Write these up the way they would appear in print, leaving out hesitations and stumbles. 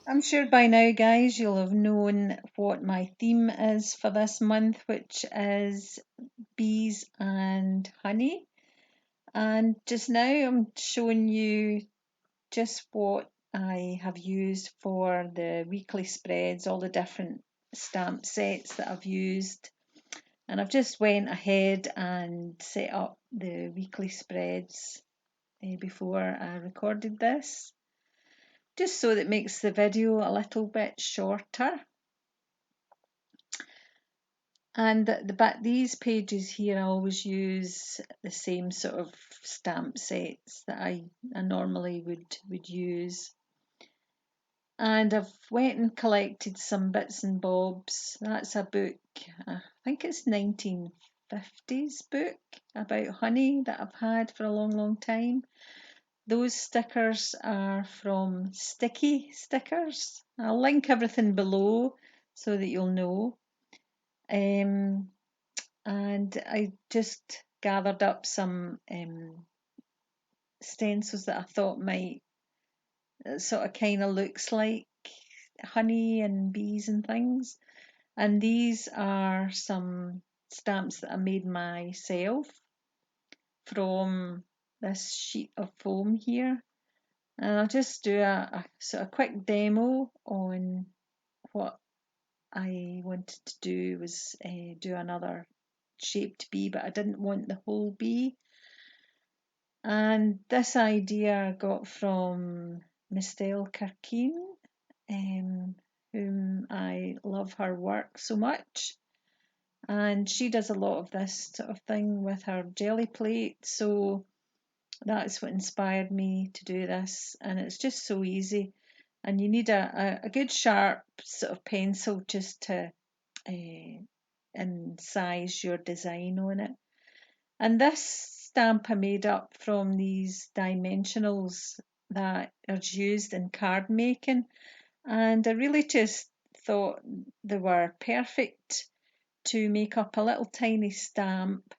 I'm sure by now, guys, you'll have known what my theme is for this month, which is bees and honey. And just now, I'm showing you just what I have used for the weekly spreads, all the different stamp sets that I've used. And I've just went ahead and set up the weekly spreads before I recorded this, just so that it makes the video a little bit shorter. And these pages here, I always use the same sort of stamp sets that I normally would use. And I've went and collected some bits and bobs. That's a book, I think it's 1950s book about honey that I've had for a long, long time. Those stickers are from Sticky Stickers. I'll link everything below so that you'll know. And I just gathered up some stencils that I thought might sort of kind of looks like honey and bees and things. And these are some stamps that I made myself from this sheet of foam here. And I'll just do a sort of quick demo on what I wanted to do was do another shaped bee, but I didn't want the whole bee. And this idea I got from Mistel Kirkeen, whom I love her work so much. And she does a lot of this sort of thing with her jelly plate. So that's what inspired me to do this. And it's just so easy. And you need a good sharp sort of pencil just to size your design on it. And this stamp I made up from these dimensionals that are used in card making. And I really just thought they were perfect to make up a little tiny stamp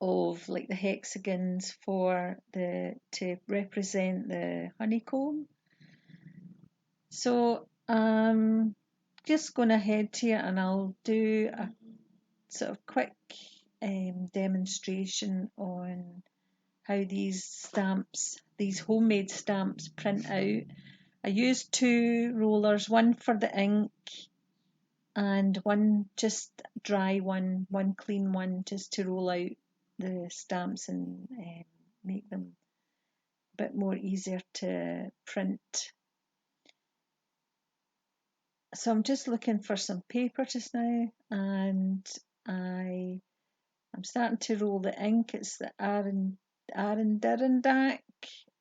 of like the hexagons to represent the honeycomb. So I'm just going ahead here and I'll do a sort of quick demonstration on how these stamps, these homemade stamps, print out. I used two rollers, one for the ink and one just dry one clean one, just to roll out the stamps and make them a bit more easier to print. So I'm just looking for some paper just now, and I'm starting to roll the ink. It's the Adirondack,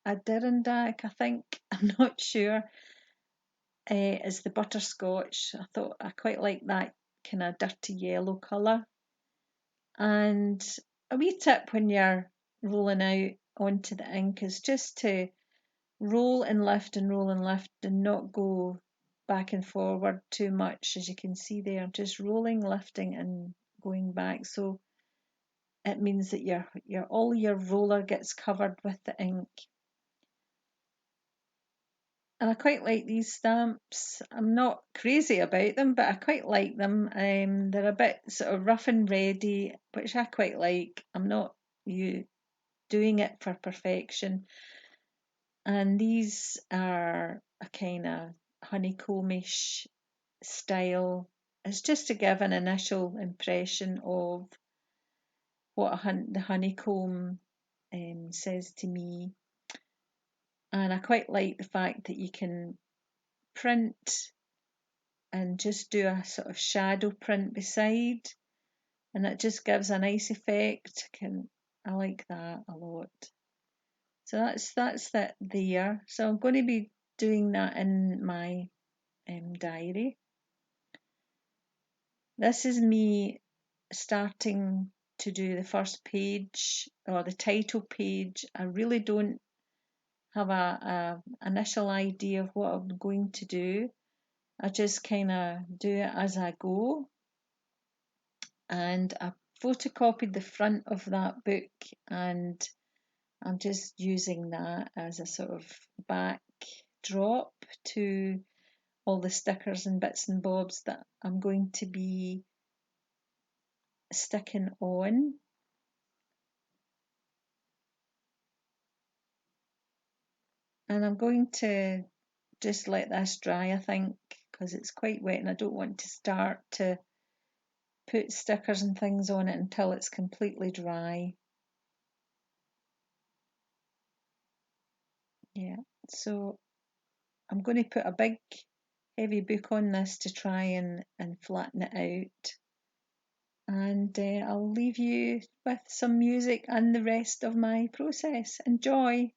I think. I'm not sure. Is the Butterscotch. I thought I quite like that kind of dirty yellow colour. And a wee tip when you're rolling out onto the ink is just to roll and lift and roll and lift and not go back and forward too much. As you can see there, just rolling, lifting and going back. So it means that all your roller gets covered with the ink. And I quite like these stamps. I'm not crazy about them, but I quite like them. They're a bit sort of rough and ready, which I quite like. I'm not doing it for perfection. And these are a kind of honeycombish style. It's just to give an initial impression of what the honeycomb says to me. And I quite like the fact that you can print and just do a sort of shadow print beside, and it just gives a nice effect. I like that a lot. So that's that there. So I'm going to be doing that in my diary. This is me starting to do the first page or the title page. I really don't have a initial idea of what I'm going to do. I just kind of do it as I go. And I photocopied the front of that book, and I'm just using that as a sort of backdrop. to all the stickers and bits and bobs that I'm going to be sticking on. And I'm going to just let this dry, I think, because it's quite wet and I don't want to start to put stickers and things on it until it's completely dry. Yeah, so I'm going to put a big heavy book on this to try and flatten it out. And I'll leave you with some music and the rest of my process. Enjoy!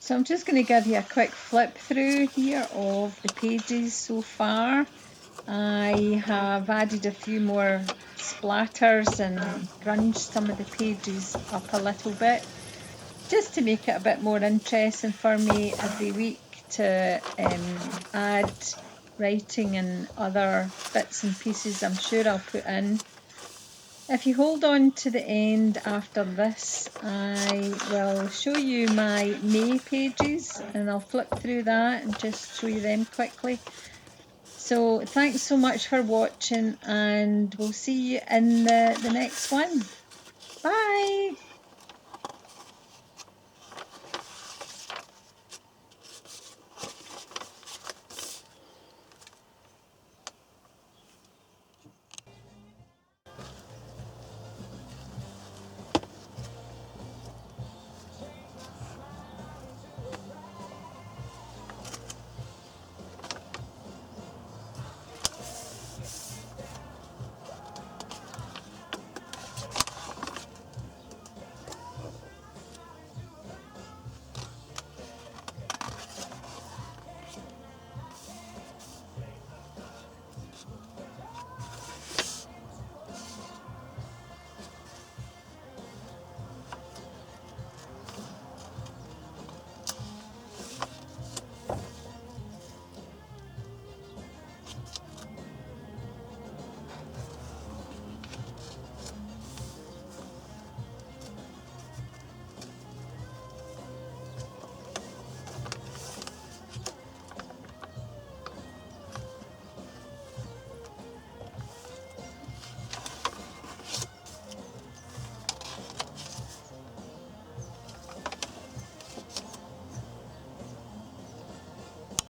So I'm just going to give you a quick flip through here of the pages so far. I have added a few more splatters and grunged some of the pages up a little bit, just to make it a bit more interesting for me every week to add writing and other bits and pieces I'm sure I'll put in. If you hold on to the end after this, I will show you my May pages and I'll flip through that and just show you them quickly. So thanks so much for watching, and we'll see you in the next one. Bye!